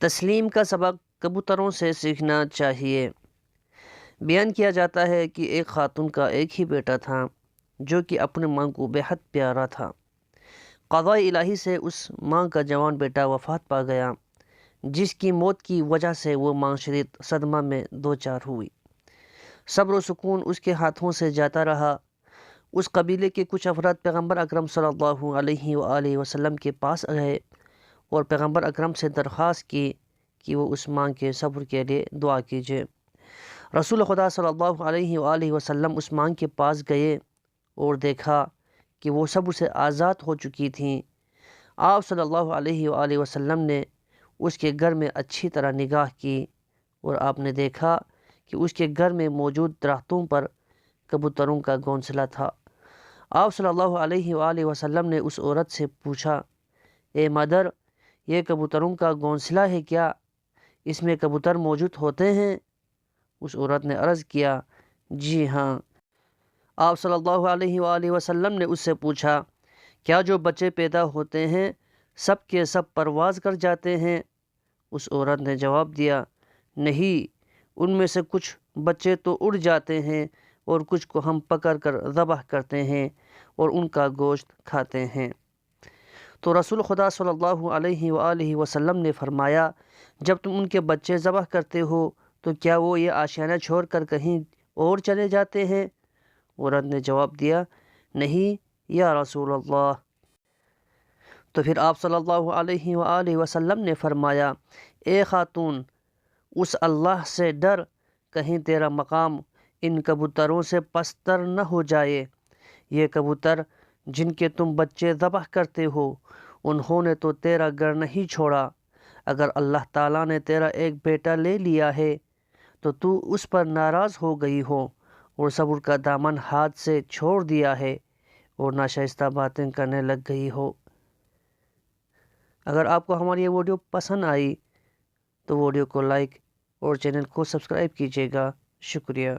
تسلیم کا سبق کبوتروں سے سیکھنا چاہیے۔ بیان کیا جاتا ہے کہ ایک خاتون کا ایک ہی بیٹا تھا جو کہ اپنے ماں کو بے حد پیارا تھا۔ قضاء الہی سے اس ماں کا جوان بیٹا وفات پا گیا، جس کی موت کی وجہ سے وہ ماں شدید صدمہ میں دوچار ہوئی۔ صبر و سکون اس کے ہاتھوں سے جاتا رہا۔ اس قبیلے کے کچھ افراد پیغمبر اکرم صلی اللہ علیہ وآلہ وسلم کے پاس گئے اور پیغمبر اکرم سے درخواست کی کہ وہ اس ماں کے صبر کے لیے دعا کیجیے۔ رسول خدا صلی اللہ علیہ وآلہ وسلم اس ماں کے پاس گئے اور دیکھا کہ وہ صبر سے آزاد ہو چکی تھیں۔ آپ صلی اللہ علیہ وآلہ وسلم نے اس کے گھر میں اچھی طرح نگاہ کی اور آپ نے دیکھا کہ اس کے گھر میں موجود درختوں پر کبوتروں کا گھونسلہ تھا۔ آپ صلی اللہ علیہ وآلہ وسلم نے اس عورت سے پوچھا، اے مدر، یہ کبوتروں کا گھونسلہ ہے کیا؟ اس میں کبوتر موجود ہوتے ہیں؟ اس عورت نے عرض کیا، جی ہاں۔ آپ صلی اللہ علیہ وآلہ وسلم نے اس سے پوچھا، کیا جو بچے پیدا ہوتے ہیں سب کے سب پرواز کر جاتے ہیں؟ اس عورت نے جواب دیا، نہیں، ان میں سے کچھ بچے تو اڑ جاتے ہیں اور کچھ کو ہم پکڑ کر ذبح کرتے ہیں اور ان کا گوشت کھاتے ہیں۔ تو رسول خدا صلی اللہ علیہ وآلہ وسلم نے فرمایا، جب تم ان کے بچے ذبح کرتے ہو تو کیا وہ یہ آشیانہ چھوڑ کر کہیں اور چلے جاتے ہیں؟ عورت نے جواب دیا، نہیں یا رسول اللہ۔ تو پھر آپ صلی اللہ علیہ وآلہ وسلم نے فرمایا، اے خاتون، اس اللہ سے ڈر، کہیں تیرا مقام ان کبوتروں سے پستر نہ ہو جائے۔ یہ کبوتر جن کے تم بچے ذبح کرتے ہو، انہوں نے تو تیرا گھر نہیں چھوڑا۔ اگر اللہ تعالیٰ نے تیرا ایک بیٹا لے لیا ہے تو اس پر ناراض ہو گئی ہو اور صبر کا دامن ہاتھ سے چھوڑ دیا ہے اور ناشائستہ باتیں کرنے لگ گئی ہو۔ اگر آپ کو ہماری یہ ویڈیو پسند آئی تو ویڈیو کو لائک اور چینل کو سبسکرائب کیجیے گا۔ شکریہ۔